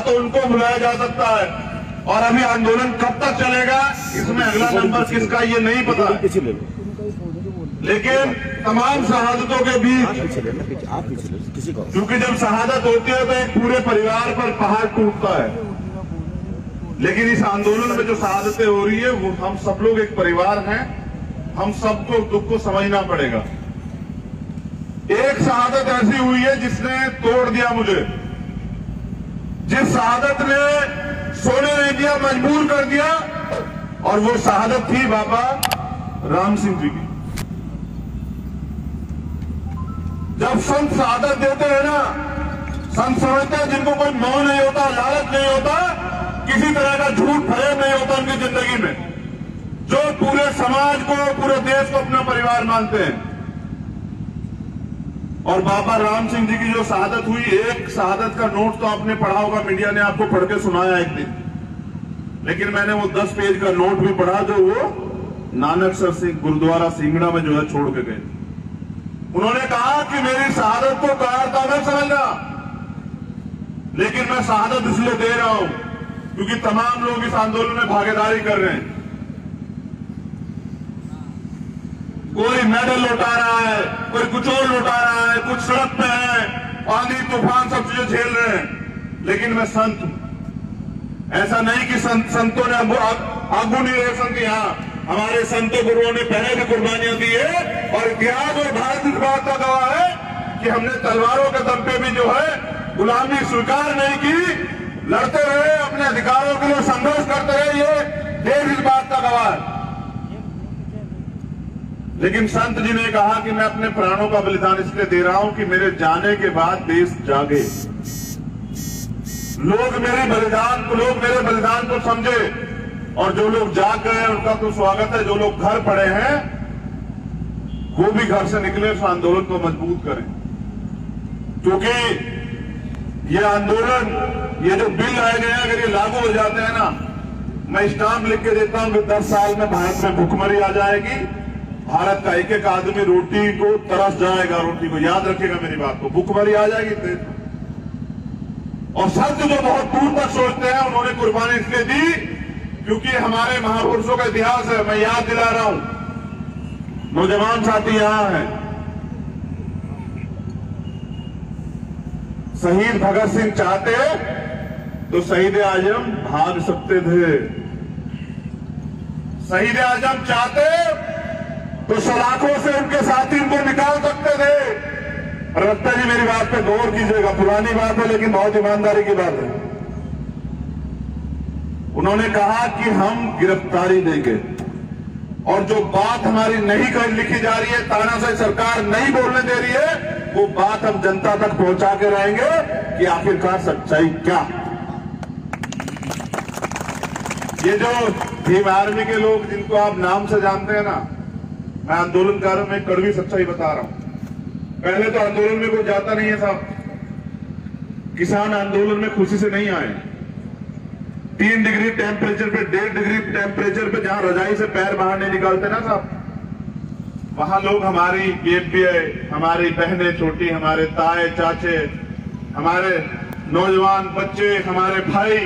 तो उनको बुलाया जा सकता है। और अभी आंदोलन कब तक चलेगा इसमें अगला नंबर किसका ये नहीं पता, लेकिन तमाम शहादतों के बीच, क्योंकि जब शहादत होती है तो एक पूरे परिवार पर पहाड़ टूटता है, लेकिन इस आंदोलन में जो शहादतें हो रही है वो हम सब लोग एक परिवार हैं, हम सबको दुख को समझना पड़ेगा। एक शहादत ऐसी हुई है जिसने तोड़ दिया मुझे, जिस शहादत ने सोने नहीं दिया, मजबूर कर दिया, और वो शहादत थी बाबा राम सिंह जी की। जब संत शहादत देते हैं ना, संत समझते हैं जिनको कोई मोह नहीं होता, लालच नहीं होता, किसी तरह का झूठ फरेब नहीं होता उनकी जिंदगी में, जो पूरे समाज को, पूरे देश को अपना परिवार मानते हैं। और बाबा राम सिंह जी की जो शहादत हुई, एक शहादत का नोट तो आपने पढ़ा होगा, मीडिया ने आपको पढ़ के सुनाया एक दिन, लेकिन मैंने वो 10 पेज का नोट भी पढ़ा जो वो नानकसर सिंह गुरुद्वारा सिंगड़ा में जो है छोड़ के गए। उन्होंने कहा कि मेरी शहादत को कारता मत समझना, लेकिन मैं शहादत इसलिए दे रहा हूं क्योंकि तमाम लोग इस आंदोलन में भागीदारी कर रहे हैं। कोई मेडल लौटा रहा है, कोई कुछ और लौटा रहा है, कुछ सड़क पे है, पानी तूफान सब चीजें झेल रहे हैं, लेकिन मैं संत हूं। ऐसा नहीं कि संतों ने आगू नहीं रहे संत, यहां हमारे संतों गुरुओं ने पहले भी कुर्बानियां दी है, और इतिहास और भारत इस बात का गवाह है कि हमने तलवारों के दम पे भी जो है गुलामी स्वीकार नहीं की, लड़ते रहे, अपने अधिकारों के लिए संघर्ष करते रहे, ये देश इस बात का गवाह है। लेकिन संत जी ने कहा कि मैं अपने प्राणों का बलिदान इसलिए दे रहा हूं कि मेरे जाने के बाद देश जागे, लोग मेरे बलिदान को समझे, और जो लोग जाग गए उनका तो स्वागत है, जो लोग घर पड़े हैं वो भी घर से निकले, उस आंदोलन को मजबूत करें। क्योंकि ये आंदोलन, ये जो बिल लाए गए हैं, अगर ये लागू हो जाते हैं ना, मैं स्टाम्प लिख के देता हूं कि 10 साल में भारत में भुखमरी आ जाएगी, भारत का एक एक आदमी रोटी को तरस जाएगा, रोटी को, याद रखिएगा मेरी बात को, भुखमरी आ जाएगी देश में। और संत जो बहुत दूर तक सोचते हैं, उन्होंने कुर्बानी इसलिए दी क्योंकि हमारे महापुरुषों का इतिहास है। मैं याद दिला रहा हूं, नौजवान साथी यहां हैं, शहीद भगत सिंह चाहते तो शहीद आजम भाग सकते थे, शहीद आजम चाहते तो सलाखों से उनके साथी उनको निकाल सकते थे। रत्ता जी मेरी बात पे गौर कीजिएगा, पुरानी बात है लेकिन बहुत ईमानदारी की बात है। उन्होंने कहा कि हम गिरफ्तारी देंगे, और जो बात हमारी नहीं कर लिखी जा रही है, तानाशाही सरकार नहीं बोलने दे रही है, वो बात हम जनता तक पहुंचा के रहेंगे कि आखिरकार सच्चाई क्या। ये जो भीम आर्मी के लोग जिनको आप नाम से जानते हैं ना, मैं आंदोलनकारों में कड़वी सच्चाई बता रहा हूं। पहले तो आंदोलन में कोई जाता नहीं है साहब, किसान आंदोलन में खुशी से नहीं आए। 3 डिग्री टेम्परेचर पे, 1.5 डिग्री टेम्परेचर पे जहां रजाई से पैर बाहर नहीं निकालते ना साहब, वहां लोग, हमारी बीएमपीआई, हमारी बहनें छोटी, हमारे ताए चाचे, हमारे नौजवान बच्चे, हमारे भाई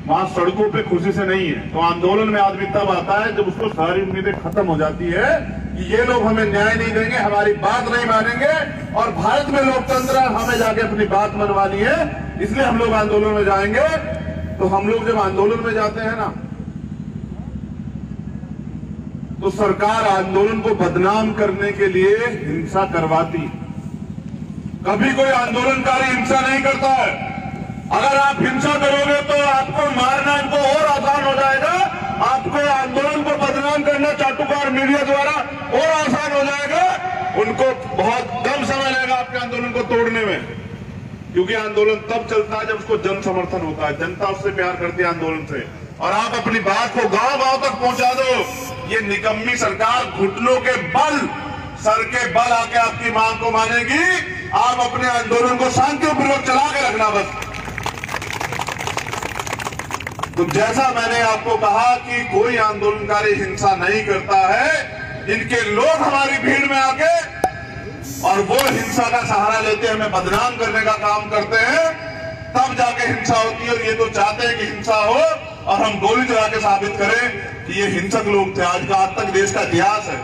वहां सड़कों पे खुशी से नहीं है। तो आंदोलन में आदमी तब आता है जब उसको सारी उम्मीदें खत्म हो जाती है कि ये लोग हमें न्याय नहीं देंगे, हमारी बात नहीं मानेंगे, और भारत में लोकतंत्र है, हमें जाके अपनी बात मनवानी है, इसलिए हम लोग आंदोलन में जाएंगे। तो हम लोग जब आंदोलन में जाते हैं ना, तो सरकार आंदोलन को बदनाम करने के लिए हिंसा करवाती। कभी कोई आंदोलनकारी हिंसा नहीं करता है। अगर आप हिंसा करोगे तो आपको मारना इनको और आसान हो जाएगा, आपको आंदोलन को बदनाम करना चाटुकार मीडिया द्वारा और आसान हो जाएगा। उनको बहुत कम समय लगेगा आपके आंदोलन को तोड़ने में, क्योंकि आंदोलन तब चलता है जब उसको जन समर्थन होता है, जनता उससे प्यार करती है आंदोलन से। और आप अपनी बात को गांव-गांव तक पहुंचा दो, ये निकम्मी सरकार घुटनों के बल, सर के बल आके आपकी मांग को मानेगी। आप अपने आंदोलन को शांतिपूर्वक चला के रखना बस। तो जैसा मैंने आपको कहा कि कोई आंदोलनकारी हिंसा नहीं करता है, इनके लोग हमारी भीड़ में आके और वो हिंसा का सहारा लेते हमें बदनाम करने का काम करते हैं, तब जाके हिंसा होती है। और ये तो चाहते हैं कि हिंसा हो और हम गोली चला के साबित करें कि ये हिंसक लोग थे। आज तक देश का इतिहास है,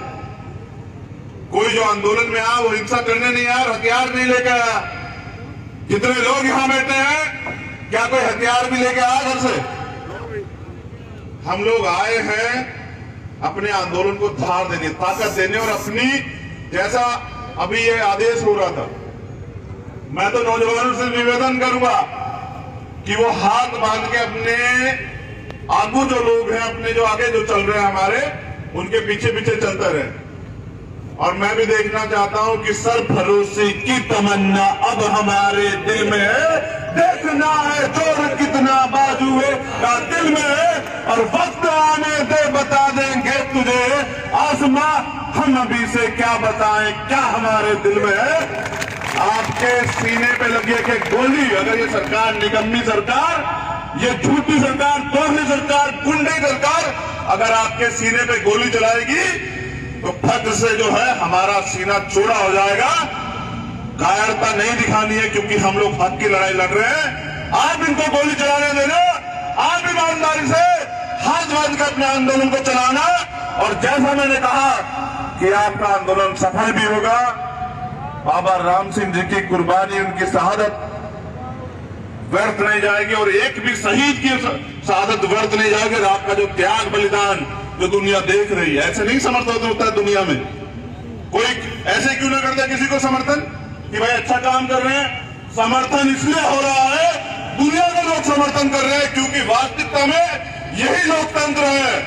कोई जो आंदोलन में आया वो हिंसा करने नहीं आया, हथियार नहीं लेके आया। जितने लोग यहां बैठे हैं, क्या कोई हथियार भी लेके आया घर से? हम लोग आए हैं अपने आंदोलन को धार देने, ताकत देने, और अपनी, जैसा अभी ये आदेश हो रहा था, मैं तो नौजवानों से निवेदन करूंगा कि वो हाथ बांध के अपने आगू जो लोग हैं, अपने जो आगे जो चल रहे हैं हमारे, उनके पीछे पीछे चलते रहे। और मैं भी देखना चाहता हूं कि सरफरोशी की तमन्ना अब हमारे दिल में है, देखना है जोर कितना बाजुए का दिल में है, और वक्त आने दे बता देंगे तुझे आसमां, हम अभी से क्या बताएं क्या हमारे दिल में है। आपके सीने पे लगी है गोली, अगर ये सरकार, निकम्मी सरकार, ये झूठी सरकार, दोहरी सरकार, गुंडे सरकार अगर आपके सीने पे गोली चलाएगी तो फट से जो है हमारा सीना चौड़ा हो जाएगा। कायरता नहीं दिखानी है, क्योंकि हम लोग हक की लड़ाई लड़ रहे हैं। आप इनको गोली चलाने देना, आप ईमानदारी से हाथ बांध कर अपने आंदोलन को चलाना। और जैसा मैंने कहा कि आपका आंदोलन सफल भी होगा। बाबा राम सिंह जी की कुर्बानी, उनकी शहादत व्यर्थ नहीं जाएगी, और एक भी शहीद की शहादत व्यर्थ नहीं जाएगी। आपका जो त्याग बलिदान जो दुनिया देख रही है, ऐसे नहीं समर्थन होता है दुनिया में। कोई ऐसे क्यों ना करता किसी को समर्थन कि भाई अच्छा काम कर रहे हैं। समर्थन इसलिए हो रहा है, दुनिया के लोग समर्थन कर रहे हैं, क्योंकि वास्तविकता में यही लोकतंत्र है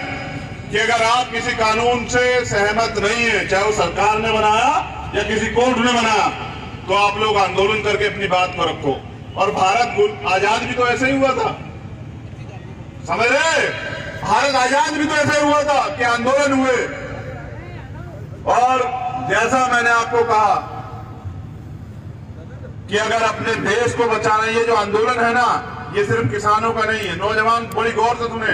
कि अगर आप किसी कानून से सहमत नहीं है, चाहे वो सरकार ने बनाया या किसी कोर्ट ने बनाया, तो आप लोग आंदोलन करके अपनी बात को रखो। और भारत आजाद भी तो ऐसे ही हुआ था, समझ रहे? भारत आजाद भी तो ऐसे हुआ था कि आंदोलन हुए। और जैसा मैंने आपको कहा कि अगर अपने देश को बचाना, ये जो आंदोलन है ना, ये सिर्फ किसानों का नहीं है। नौजवान बड़ी गौर से सुने,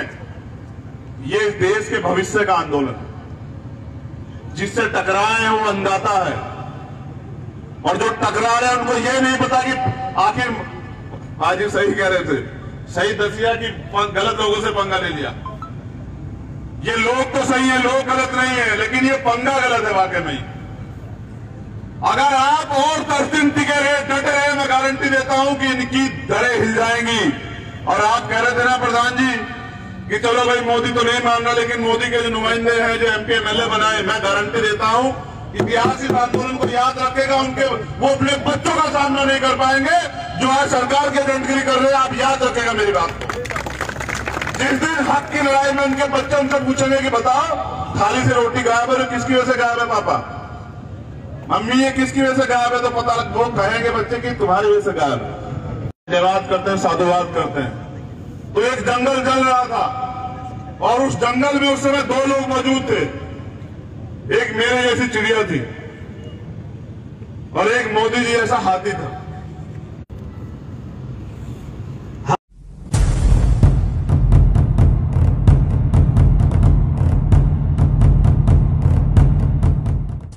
ये देश के भविष्य का आंदोलन है। जिससे टकराए हैं वो अंधाता है, और जो टकरा रहे हैं उनको ये नहीं पता कि आखिर आज ही सही कह रहे थे, सही दसिया कि गलत लोगों से पंगा ले लिया। ये लोग तो सही है, लोग गलत नहीं है, लेकिन ये पंगा गलत है वाकई में। अगर आप और 10 दिन टिके रहे, डटे रहे, मैं गारंटी देता हूं कि इनकी दरें हिल जाएंगी। और आप कह रहे थे ना प्रधान जी कि चलो भाई मोदी तो नहीं मान रहा, लेकिन मोदी के जो नुमाइंदे हैं, जो MP MLA बनाए, मैं गारंटी देता हूं इतिहास इस आंदोलन को याद रखेगा। उनके वो अपने बच्चों का सामना नहीं कर पाएंगे जो आज सरकार के एजेंटगिरी कर रहे हैं। आप याद रखेगा मेरी बात को। जिस दिन हक की लड़ाई में उनके बच्चे उनसे पूछेंगे कि बताओ थाली से रोटी गायब है, किसकी वजह से गायब है पापा, मम्मी ये किसकी वजह से गायब है, तो पता लग, वो कहेंगे बच्चे की तुम्हारी वजह से गायब है। धन्यवाद करते हैं, साधुवाद करते हैं। तो एक जंगल जल रहा था, और उस जंगल में उस समय 2 लोग मौजूद थे। एक मेरे जैसी चिड़िया थी और एक मोदी जी जैसा हाथी था।